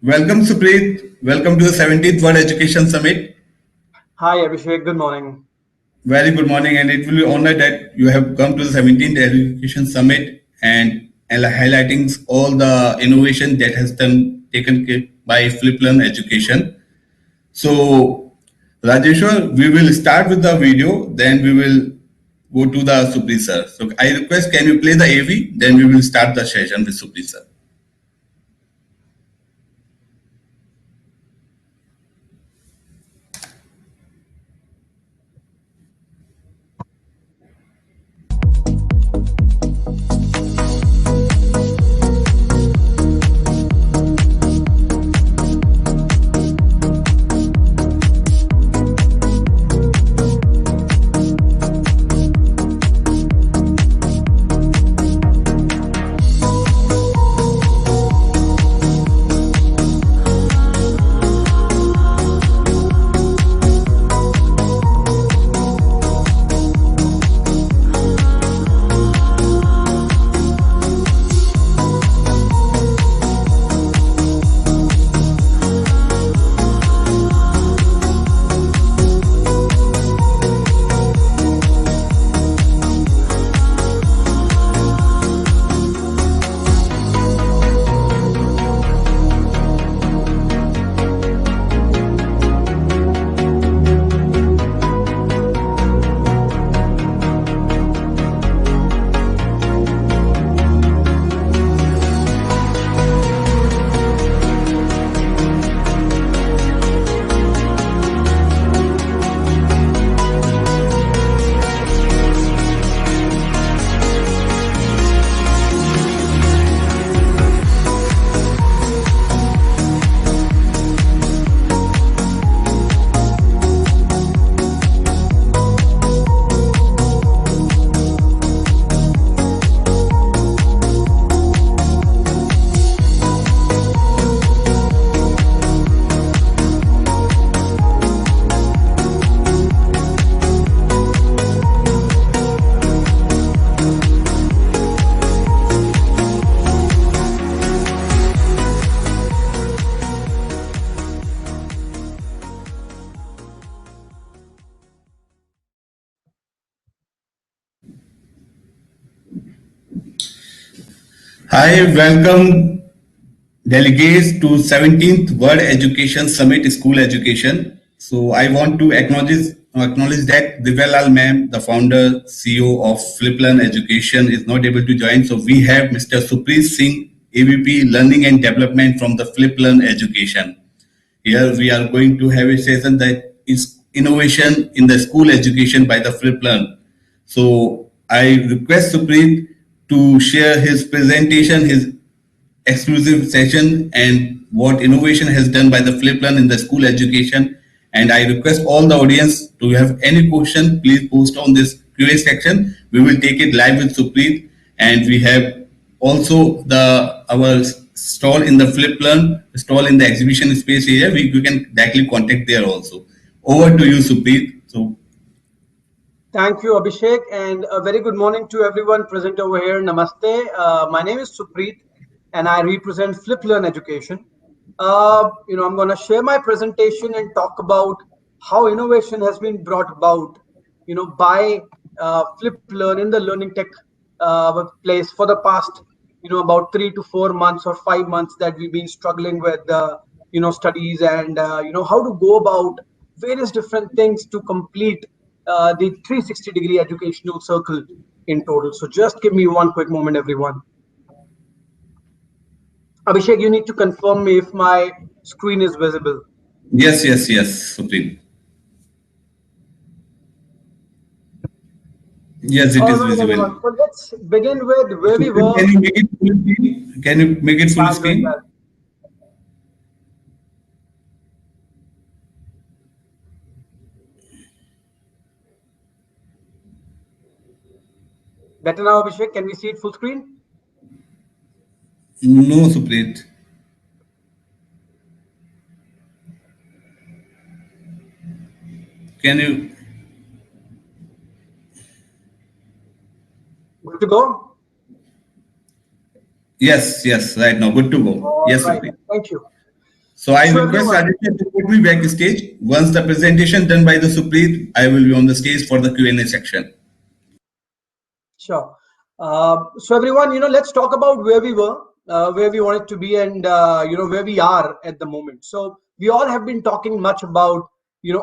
Welcome, Supreet. Welcome to the 17th World Education Summit. Hi, Abhishek. Good morning. Very good morning, and it will be honored that you have come to the 17th Education Summit and highlighting all the innovation that has done taken by FlipLearn Education. So, Rajeshwar, we will start with the video, then we will go to the Supreet sir. So, I request, can you play the AV? Then we will start the session with Supreet sir. Hi, welcome delegates to 17th World Education Summit School Education. So I want to acknowledge that Divyalal ma'am, the founder CEO of FlipLearn Education, is not able to join. So we have Mr. Supreet Singh, AVP Learning and Development from the FlipLearn Education. Here we are going to have a session that is innovation in the school education by the FlipLearn. So I request Supreet to share his presentation, his exclusive session, and what innovation has done by the FlipLearn in the school education. And I request all the audience to have any question, please post on this QA section. We will take it live with Supreet, and we have also the our stall in the FlipLearn stall in the exhibition space area. We can directly contact there also. Over to you, Supreet. So Thank you, Abhishek, and a very good morning to everyone present over here. Namaste. My name is Supreet, and I represent FlipLearn Education. I'm going to share my presentation and talk about how innovation has been brought about, by FlipLearn in the learning tech place for the past, about 3 to 4 months or 5 months that we've been struggling with, studies and how to go about various different things to complete the 360-degree educational circle in total. So just give me one quick moment, everyone. Abhishek, you need to confirm me if my screen is visible. yes, Supreet. Yes, it All is right, visible. everyone. So let's begin with where we Supreet, were. can you make it full screen? Can you make it full I'm doing screen? that. Better now, Abhishek. Can we see it full screen? No, Supreet. Can you? Good to go? Yes, right now. Good to go. All Yes, right. Supreet. Thank you. So I So request everyone, Aditya to put me backstage. Once the presentation done by the Supreet, I will be on the stage for the Q&A section. sure. So everyone, let's talk about where we were, where we wanted to be, and where we are at the moment. So we all have been talking much about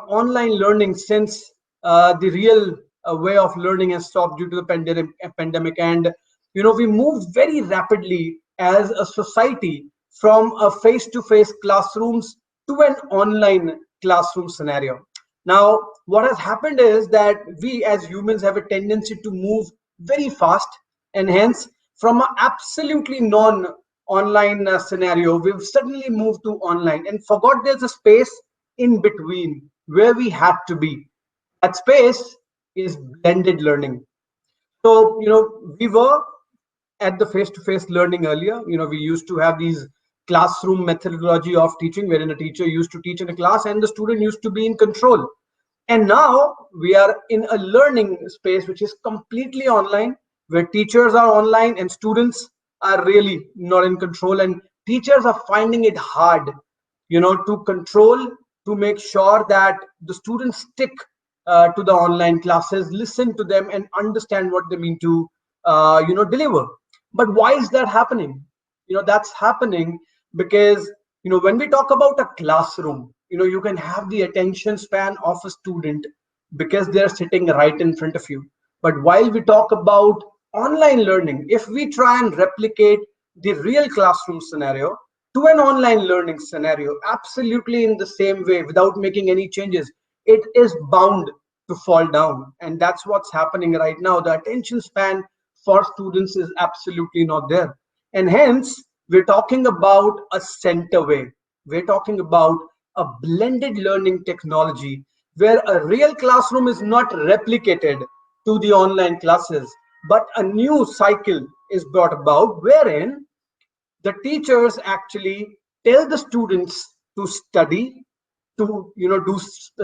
online learning since the real way of learning has stopped due to the pandemic, and we moved very rapidly as a society from a face-to-face classrooms to an online classroom scenario. Now, what has happened is that we as humans have a tendency to move very fast, and hence from an absolutely non-online scenario, we've suddenly moved to online and forgot there's a space in between where we had to be. That space is blended learning. So, we were at the face-to-face learning earlier. We used to have these classroom methodology of teaching wherein a teacher used to teach in a class and the student used to be in control. And now we are in a learning space which is completely online, where teachers are online and students are really not in control, and teachers are finding it hard to control, to make sure that the students stick to the online classes, listen to them and understand what they mean to deliver. But why is that happening? That's happening because when we talk about a classroom, you can have the attention span of a student because they're sitting right in front of you. But while we talk about online learning, if we try and replicate the real classroom scenario to an online learning scenario absolutely in the same way without making any changes, it is bound to fall down. And that's what's happening right now. The attention span for students is absolutely not there, and hence we're talking about a center way. We're talking about a blended learning technology where a real classroom is not replicated to the online classes, but a new cycle is brought about wherein the teachers actually tell the students to study, to do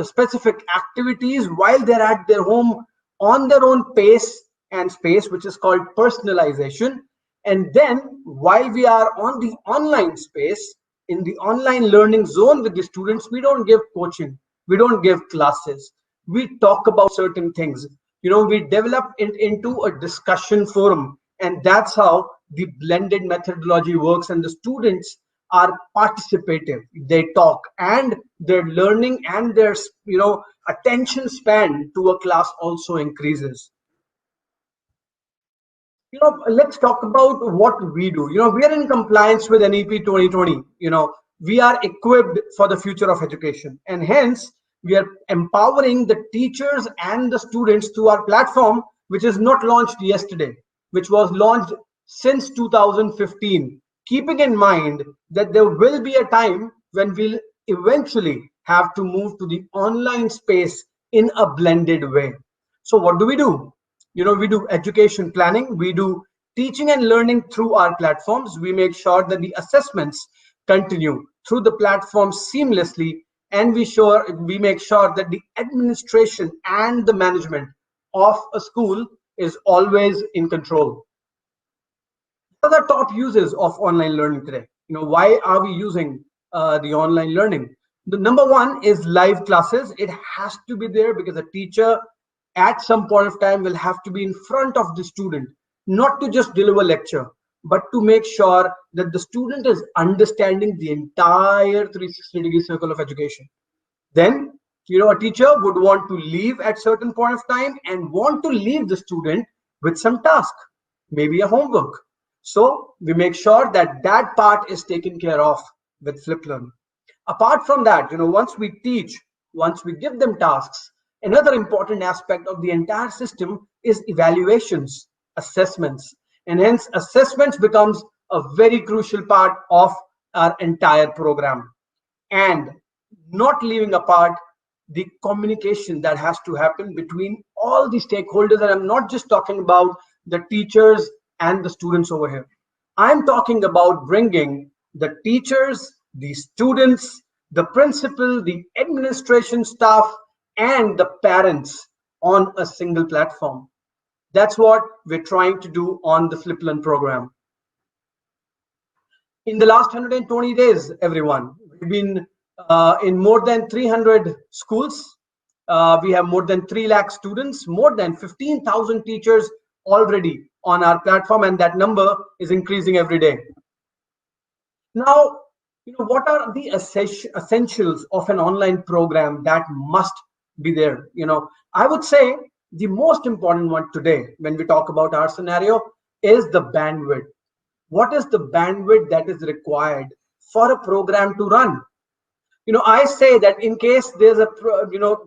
specific activities while they're at their home on their own pace and space, which is called personalization. And then while we are on the online space, in the online learning zone with the students, we don't give coaching, we don't give classes, we talk about certain things. We develop it into a discussion forum, and that's how the blended methodology works, and the students are participative, they talk, and their learning and their attention span to a class also increases. Let's talk about what we do. We are in compliance with NEP 2020. We are equipped for the future of education, and hence we are empowering the teachers and the students through our platform, which is not launched yesterday, which was launched since 2015, keeping in mind that there will be a time when we'll eventually have to move to the online space in a blended way. So what do? We do education planning, we do teaching and learning through our platforms. We make sure that the assessments continue through the platform seamlessly, and we make sure that the administration and the management of a school is always in control. What are the top uses of online learning today? Why are we using the online learning? The number one is live classes. It has to be there because a teacher at some point of time will have to be in front of the student, not to just deliver lecture, but to make sure that the student is understanding the entire 360-degree circle of education. Then, a teacher would want to leave at certain point of time and want to leave the student with some task, maybe a homework. So we make sure that that part is taken care of with FlipLearn. Apart from that, once we teach, once we give them tasks, another important aspect of the entire system is evaluations, assessments, and hence assessments becomes a very crucial part of our entire program. And not leaving apart the communication that has to happen between all the stakeholders. And I'm not just talking about the teachers and the students over here. I'm talking about bringing the teachers, the students, the principal, the administration staff, and the parents on a single platform. That's what we're trying to do on the FlipLearn program. In the last 120 days, everyone, We've been in more than 300 schools. We have more than 3 lakh students, more than 15,000 teachers already on our platform, and that number is increasing every day. Now, what are the essentials of an online program that must be there? I would say the most important one today, when we talk about our scenario, is the bandwidth. What is the bandwidth that is required for a program to run? I say that in case there's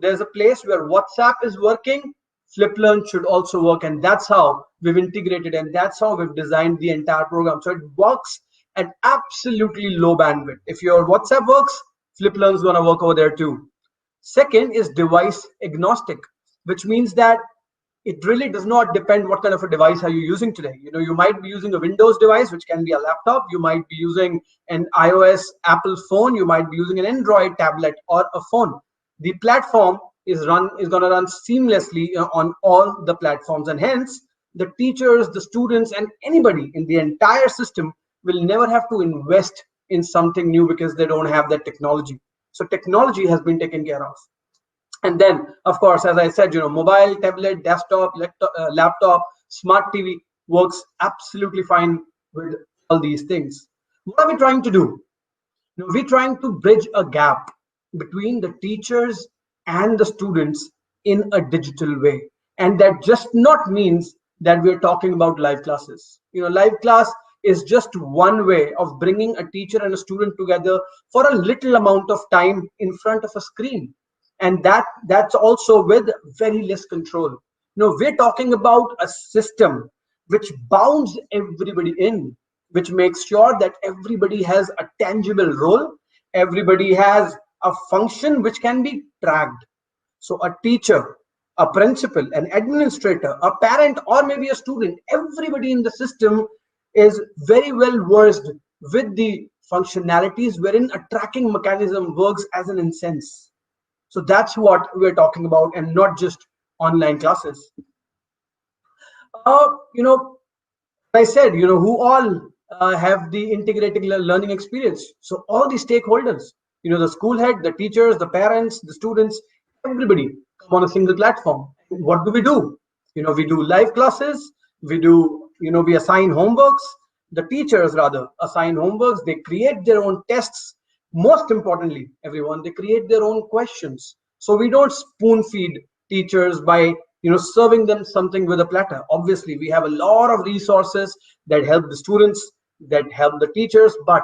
there's a place where WhatsApp is working, FlipLearn should also work, and that's how we've integrated, and that's how we've designed the entire program. So it works at absolutely low bandwidth. If your WhatsApp works, FlipLearn's gonna work over there too. Second is device agnostic, which means that it really does not depend what kind of a device are you using today. You might be using a Windows device, which can be a laptop. You might be using an iOS Apple phone. You might be using an Android tablet or a phone. The platform is going to run seamlessly on all the platforms, and hence the teachers, the students, and anybody in the entire system will never have to invest in something new because they don't have that technology. So technology has been taken care of. And then, of course, as I said, mobile, tablet, desktop, laptop, smart TV works absolutely fine with all these things. What are we trying to do? We're trying to bridge a gap between the teachers and the students in a digital way. And that just not means that we're talking about live classes. Live class is just one way of bringing a teacher and a student together for a little amount of time in front of a screen. And that's also with very less control. We're talking about a system which bounds everybody in, which makes sure that everybody has a tangible role, everybody has a function which can be tracked. So a teacher, a principal, an administrator, a parent, or maybe a student, everybody in the system is very well versed with the functionalities wherein a tracking mechanism works as an incense. So that's what we're talking about, and not just online classes. I said, who all have the integrated learning experience. So all the stakeholders, the school head, the teachers, the parents, the students, everybody come on a single platform. What do? We do live classes. We assign homeworks. The teachers rather assign homeworks. They create their own tests. Most importantly, everyone, they create their own questions. So we don't spoon feed teachers by serving them something with a platter. Obviously, we have a lot of resources that help the students, that help the teachers, but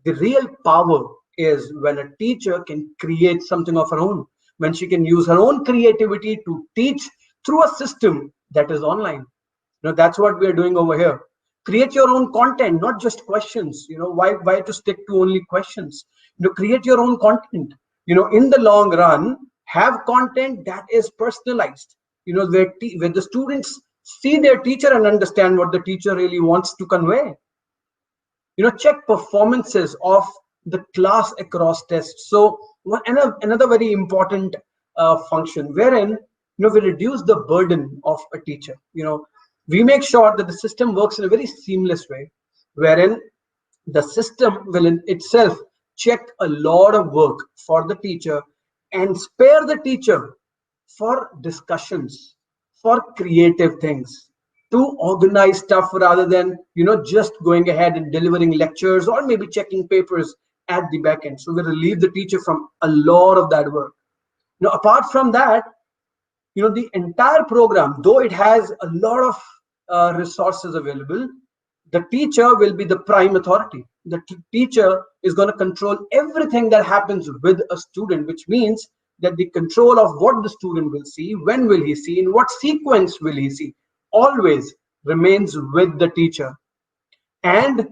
the real power is when a teacher can create something of her own, when she can use her own creativity to teach through a system that is online. That's what we're doing over here. Create your own content, not just questions. Why to stick to only questions? Create your own content. In the long run, have content that is personalized, where the students see their teacher and understand what the teacher really wants to convey. Check performances of the class across tests. So another very important function wherein we reduce the burden of a teacher. We make sure that the system works in a very seamless way, wherein the system will in itself check a lot of work for the teacher and spare the teacher for discussions, for creative things, to organize stuff rather than just going ahead and delivering lectures or maybe checking papers at the back end. So we relieve the teacher from a lot of that work. Apart from that, the entire program, though it has a lot of resources available, the teacher will be the prime authority. The teacher is going to control everything that happens with a student, which means that the control of what the student will see, when will he see, in what sequence will he see, always remains with the teacher. And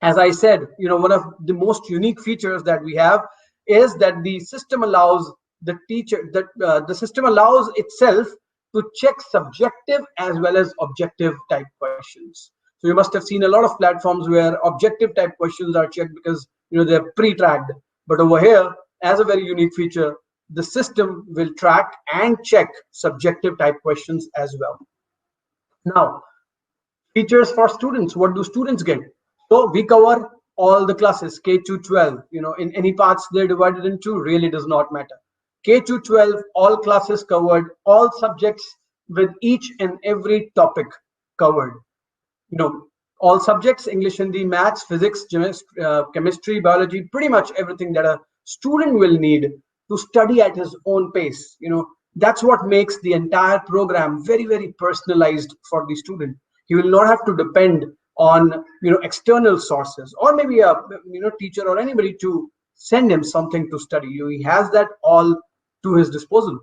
as I said, one of the most unique features that we have is that the system allows the teacher, that the system allows itself to check subjective as well as objective type questions. So you must have seen a lot of platforms where objective type questions are checked because they're pre-tracked. But over here, as a very unique feature, the system will track and check subjective type questions as well. Now, features for students. What do students get? So we cover all the classes K to 12, in any parts they're divided into, really does not matter. K to 12, all classes covered, all subjects with each and every topic covered. All subjects, English, Hindi, maths, physics, chemistry, biology, pretty much everything that a student will need to study at his own pace. That's what makes the entire program very, very personalized for the student. He will not have to depend on external sources, or maybe a teacher or anybody to send him something to study. He has that all to his disposal.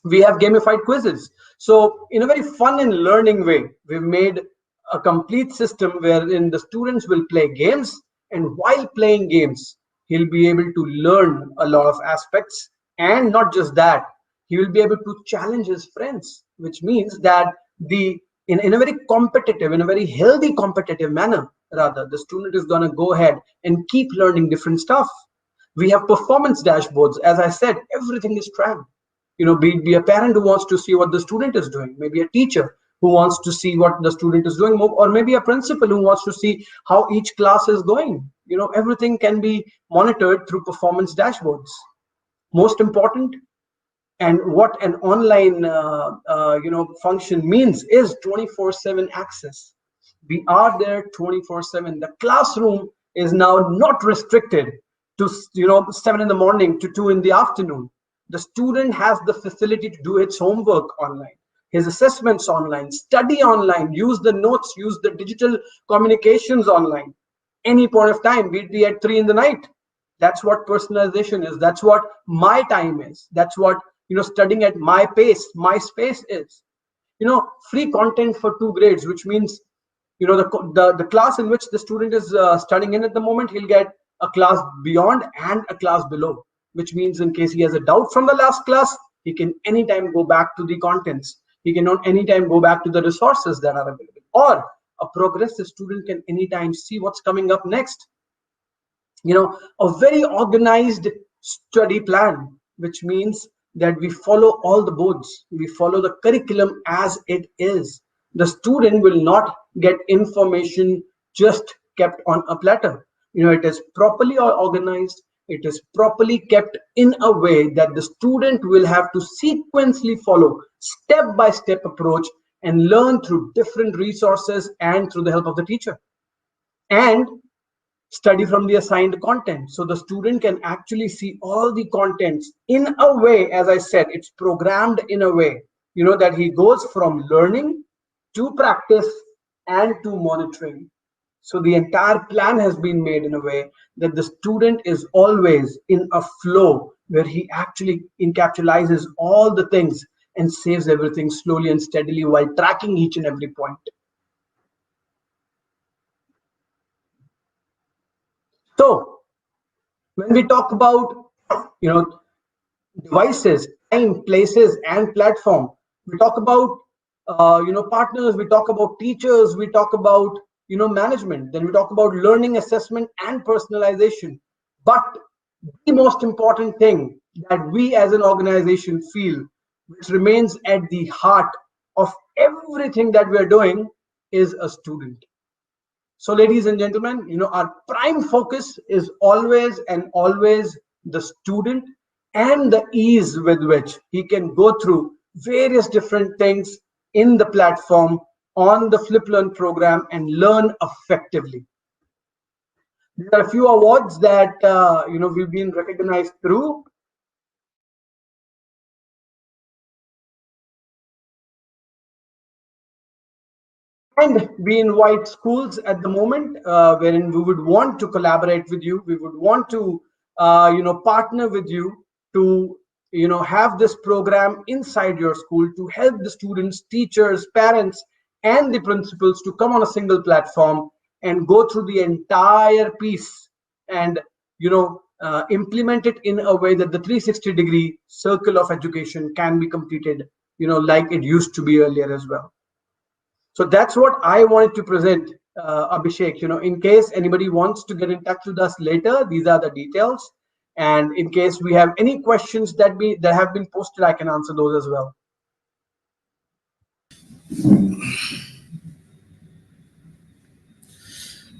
We have gamified quizzes. So in a very fun and learning way, we've made a complete system wherein the students will play games, and while playing games, he'll be able to learn a lot of aspects. And not just that, he will be able to challenge his friends, which means that in a very competitive, in a very healthy competitive manner, rather, the student is going to go ahead and keep learning different stuff. We have performance dashboards. As I said, everything is tracked. Be a parent who wants to see what the student is doing, maybe a teacher who wants to see what the student is doing, or maybe a principal who wants to see how each class is going. Everything can be monitored through performance dashboards. Most important, and what an online function means, is 24/7 access. We are there 24/7. The classroom is now not restricted to 7 in the morning to 2 in the afternoon. The student has the facility to do its homework online, his assessments online, study online, use the notes, use the digital communications online, any point of time, be it at 3 in the night. That's what personalization is. That's what my time is. That's what studying at my pace, my space is. Free content for 2 grades, which means the class in which the student is studying in at the moment, he'll get a class beyond and a class below, which means in case he has a doubt from the last class, he can anytime go back to the contents. He can anytime go back to the resources that are available. Or a progressive student can anytime see what's coming up next. A very organized study plan, which means that we follow all the boards, we follow the curriculum as it is. The student will not get information just kept on a platter. It is properly organized, it is properly kept in a way that the student will have to sequentially follow step-by-step approach and learn through different resources and through the help of the teacher. And study from the assigned content, so the student can actually see all the contents in a way, as I said, it's programmed in a way that he goes from learning to practice and to monitoring. So the entire plan has been made in a way that the student is always in a flow where he actually encapsulates all the things and saves everything slowly and steadily while tracking each and every point. So when we talk about devices, time, places, and platform, we talk about partners, we talk about teachers, we talk about management, then we talk about learning, assessment, and personalization. But the most important thing that we as an organization feel, which remains at the heart of everything that we are doing, is a student. So ladies and gentlemen, our prime focus is always and always the student and the ease with which he can go through various different things in the platform on the FlipLearn program and learn effectively. There are a few awards that we've been recognized through. And we invite schools at the moment wherein we would want to collaborate with you. We would want to, partner with you to, have this program inside your school to help the students, teachers, parents, and the principals to come on a single platform and go through the entire piece and, implement it in a way that the 360-degree circle of education can be completed, like it used to be earlier as well. So that's what I wanted to present, Abhishek. In case anybody wants to get in touch with us later, these are the details. And in case we have any questions that have been posted, I can answer those as well.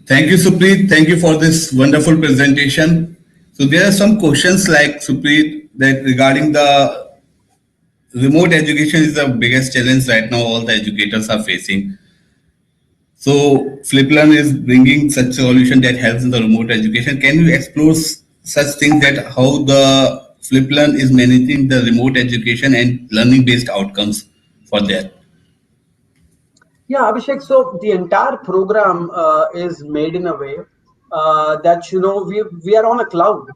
Thank you, Supreet. Thank you for this wonderful presentation. So there are some questions like Supreet that regarding the remote education is the biggest challenge right now all the educators are facing. So FlipLearn is bringing such solution that helps in the remote education. Can you explore such things that how the FlipLearn is managing the remote education and learning based outcomes for that? Yeah, Abhishek. So the entire program is made in a way that we are on a cloud.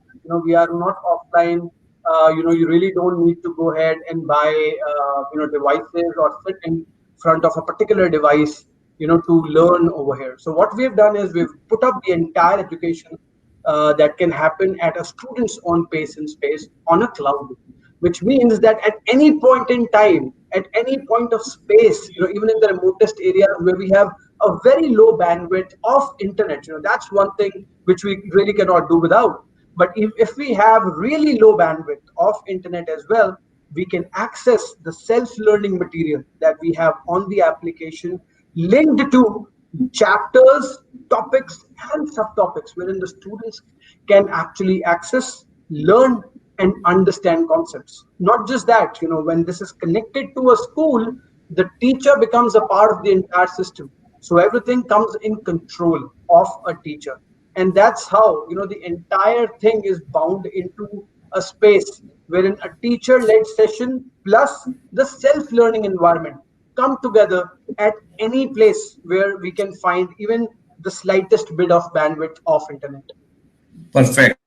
We are not offline. You really don't need to go ahead and buy devices or sit in front of a particular device to learn over here. So what we've done is we've put up the entire education that can happen at a student's own pace and space on a cloud, which means that at any point in time, at any point of space, even in the remotest areas where we have a very low bandwidth of internet, that's one thing which we really cannot do without. But if we have really low bandwidth of internet as well, we can access the self-learning material that we have on the application linked to chapters, topics, and subtopics wherein the students can actually access, learn, and understand concepts. Not just that, when this is connected to a school, the teacher becomes a part of the entire system. So everything comes in control of a teacher. And that's how, the entire thing is bound into a space wherein a teacher-led session plus the self-learning environment come together at any place where we can find even the slightest bit of bandwidth of internet. Perfect.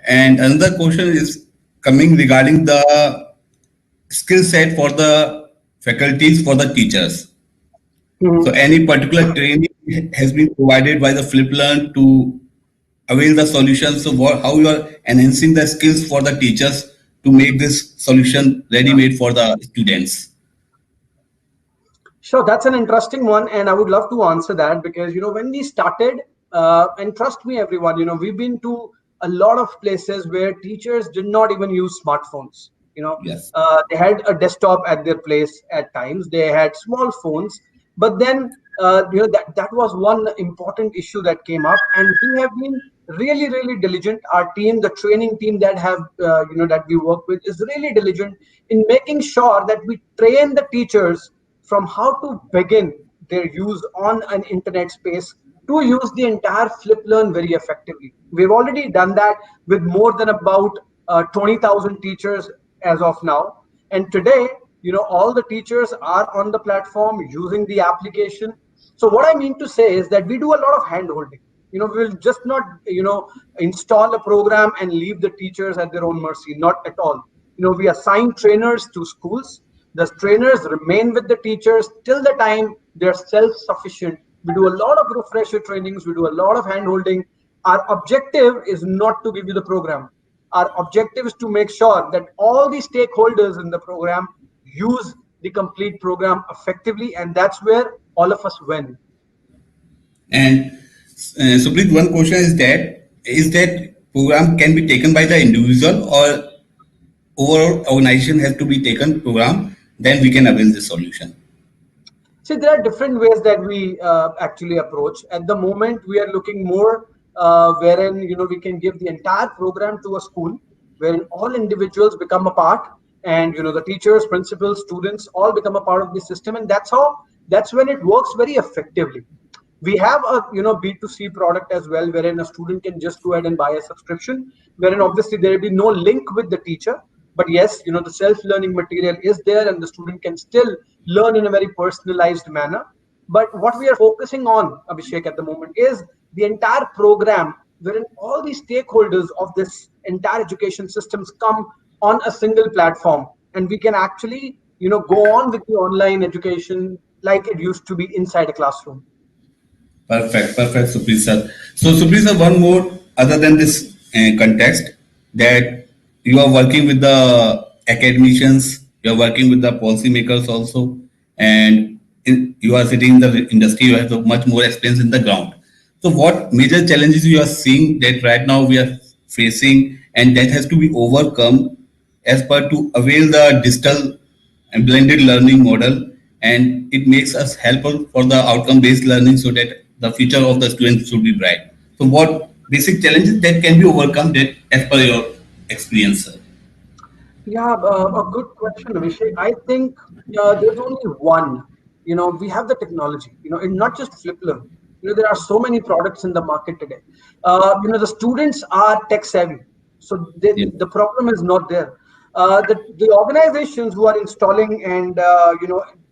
And another question is coming regarding the skill set for the faculties for the teachers. Mhm. So any particular training has been provided by the FlipLearn to avail the solution. So how you are enhancing the skills for the teachers to make this solution ready-made for the students? Sure, that's an interesting one, and I would love to answer that because when we started, and trust me, everyone, we've been to a lot of places where teachers did not even use smartphones. Yes. They had a desktop at their place at times. They had small phones, but then that was one important issue that came up, and we have been really, really diligent. Our team, the training team that have that we work with, is really diligent in making sure that we train the teachers from how to begin their use on an internet space to use the entire FlipLearn very effectively. We've already done that with more than about 20,000 teachers as of now. And today, all the teachers are on the platform using the application. So what I mean to say is that we do a lot of hand holding. We'll just not, install a program and leave the teachers at their own mercy. Not at all. We assign trainers to schools. The trainers remain with the teachers till the time they're self-sufficient. We do a lot of refresher trainings. We do a lot of hand-holding. Our objective is not to give you the program. Our objective is to make sure that all the stakeholders in the program use the complete program effectively, and that's where all of us win. And Supreet, one question is that program can be taken by the individual or overall organization has to be taken program, then we can avail the solution. See, there are different ways that we actually approach. At the moment, we are looking more wherein we can give the entire program to a school, wherein all individuals become a part, and the teachers, principals, students all become a part of the system, and that's when it works very effectively. We have a B2C product as well, wherein a student can just go ahead and buy a subscription, wherein obviously there will be no link with the teacher. But yes, the self-learning material is there and the student can still learn in a very personalized manner. But what we are focusing on, Abhishek, at the moment is the entire program wherein all the stakeholders of this entire education systems come on a single platform. And we can actually, go on with the online education like it used to be inside a classroom. Perfect, Supreet sir. So Supreet sir, one more other than this context that you are working with the academicians, you are working with the policymakers also, and you are sitting in the industry, you have so much more experience in the ground. So what major challenges you are seeing that right now we are facing and that has to be overcome as per to avail the digital and blended learning model and it makes us helpful for the outcome-based learning so that the future of the students should be bright. So what basic challenges that can be overcome that as per your experience, sir? Yeah, a good question, Abhishek. I think there's only one. We have the technology. And not just FlipLearn. There are so many products in the market today. The students are tech savvy, so Yeah. the problem is not there. The organizations who are installing and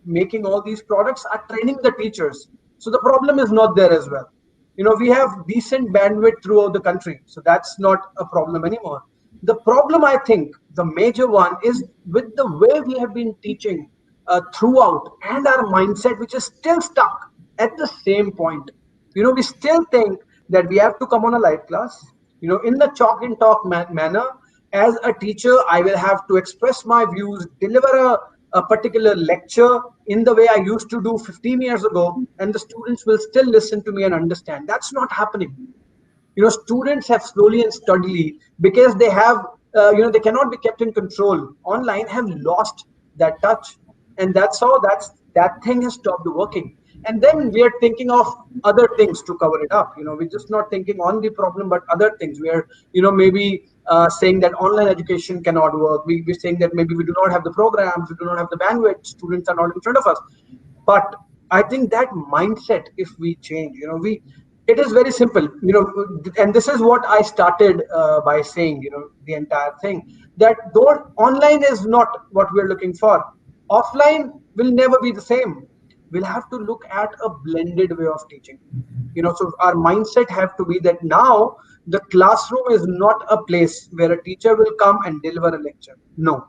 making all these products are training the teachers, so the problem is not there as well. We have decent bandwidth throughout the country, so that's not a problem anymore. The problem, I think, the major one is with the way we have been teaching throughout, and our mindset, which is still stuck at the same point. We still think that we have to come on a live class, in the chalk and talk manner. As a teacher, I will have to express my views, deliver a particular lecture in the way I used to do 15 years ago, and the students will still listen to me and understand. That's not happening. Students have slowly and steadily, because they have they cannot be kept in control online, have lost that touch. And that's how that thing has stopped working. And then we are thinking of other things to cover it up. We're just not thinking on the problem, but other things. We are maybe saying that online education cannot work. We're saying that maybe we do not have the programs, we do not have the bandwidth, students are not in front of us. But I think that mindset, if we change, it is very simple, and this is what I started by saying, the entire thing, that though online is not what we're looking for, offline will never be the same. We'll have to look at a blended way of teaching. So our mindset have to be that now the classroom is not a place where a teacher will come and deliver a lecture. No.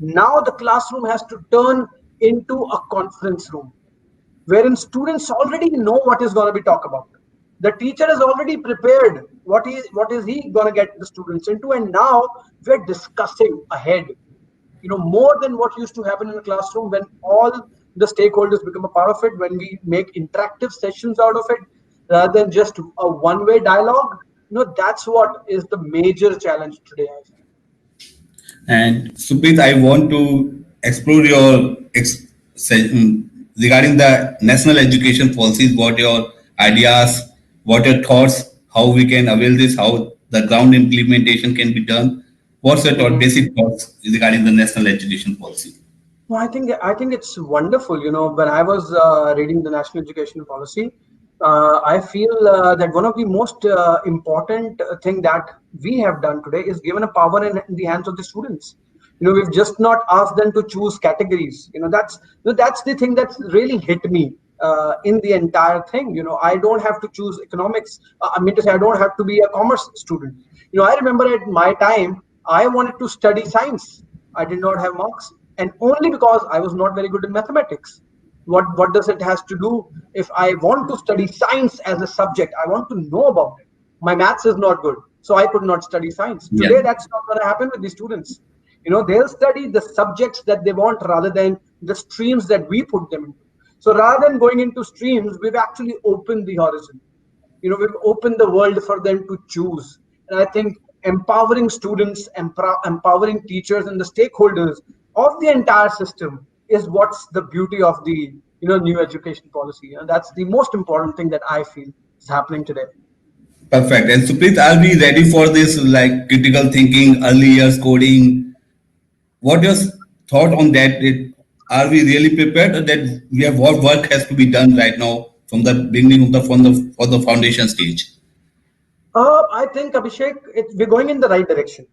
Now the classroom has to turn into a conference room, wherein students already know what is going to be talked about. The teacher is already prepared what is he going to get the students into, and now we're discussing ahead. More than what used to happen in the classroom, when all the stakeholders become a part of it, when we make interactive sessions out of it, rather than just a one-way dialogue. That's what is the major challenge today, I feel. And Suprit, I want to explore your regarding the national education policies. What your ideas, what your thoughts, how we can avail this, how the ground implementation can be done. What's your thought, Mhm. basic thoughts regarding the national education policy? Well, I think it's wonderful. When I was reading the national education policy, I feel that one of the most important thing that we have done today is given a power in the hands of the students. We've just not asked them to choose categories. That's the thing that's really hit me in the entire thing. I don't have to choose economics. I mean to say, I don't have to be a commerce student. I remember at my time, I wanted to study science. I did not have marks, and only because I was not very good in mathematics. What does it has to do? If I want to study science as a subject, I want to know about it. My maths is not good, so I could not study science. Yeah. Today, that's not going to happen with the students. They'll study the subjects that they want rather than the streams that we put them into. So rather than going into streams, we've actually opened the horizon. We've opened the world for them to choose. And I think empowering students, empowering teachers and the stakeholders of the entire system is what's the beauty of the new education policy. And that's the most important thing that I feel is happening today. Perfect. And Suprit, are we ready for this like critical thinking, early years coding? What your thought on that? Are we really prepared, or that we have what work has to be done right now from the beginning of the for the foundation stage? I think, Abhishek, we're going in the right direction.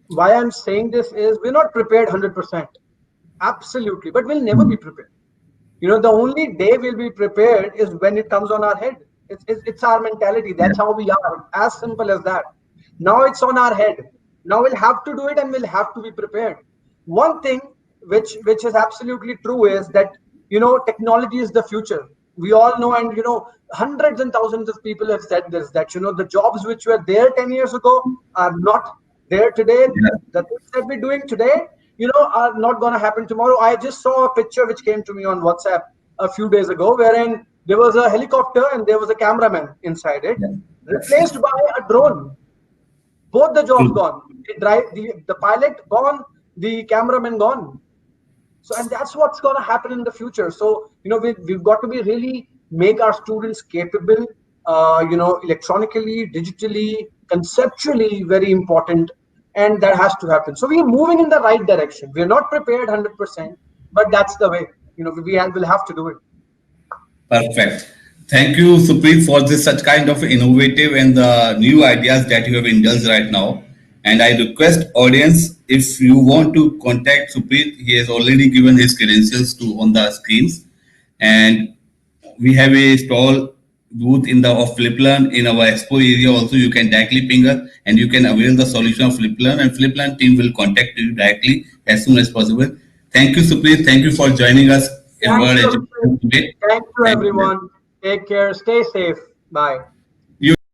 Why I'm saying this is we're not prepared 100%. Absolutely. But we'll never be prepared. The only day we'll be prepared is when it comes on our head. It's our mentality. Yeah. That's how we are. As simple as that. Now it's on our head. Now we'll have to do it, and we'll have to be prepared. One thing which is absolutely true is that technology is the future. We all know, and hundreds and thousands of people have said this, that the jobs which were there 10 years ago are not there today. Yeah. The things that we're doing today, are not going to happen tomorrow. I just saw a picture which came to me on WhatsApp a few days ago, wherein there was a helicopter and there was a cameraman inside it, Yeah. replaced by a drone. Both the jobs True. gone. The pilot gone, the cameraman gone. So, and that's what's going to happen in the future. So, we've got to be really make our students capable, electronically, digitally, conceptually, very important. And that has to happen. So we are moving in the right direction. We're not prepared 100%, but that's the way, will have to do it. Perfect. Thank you, Supreet, for this such kind of innovative and the new ideas that you have indulged right now. And I request audience, if you want to contact Supreet, he has already given his credentials to on the screens. And we have a stall booth in the of FlipLearn in our expo area. Also, you can directly ping us and you can avail the solution of FlipLearn, and FlipLearn team will contact you directly as soon as possible. Thank you, Supreet. Thank you for joining us in Thank World you, Education Abhishek. today. Thank you, Thank you. everyone. Take care. Stay safe. Bye.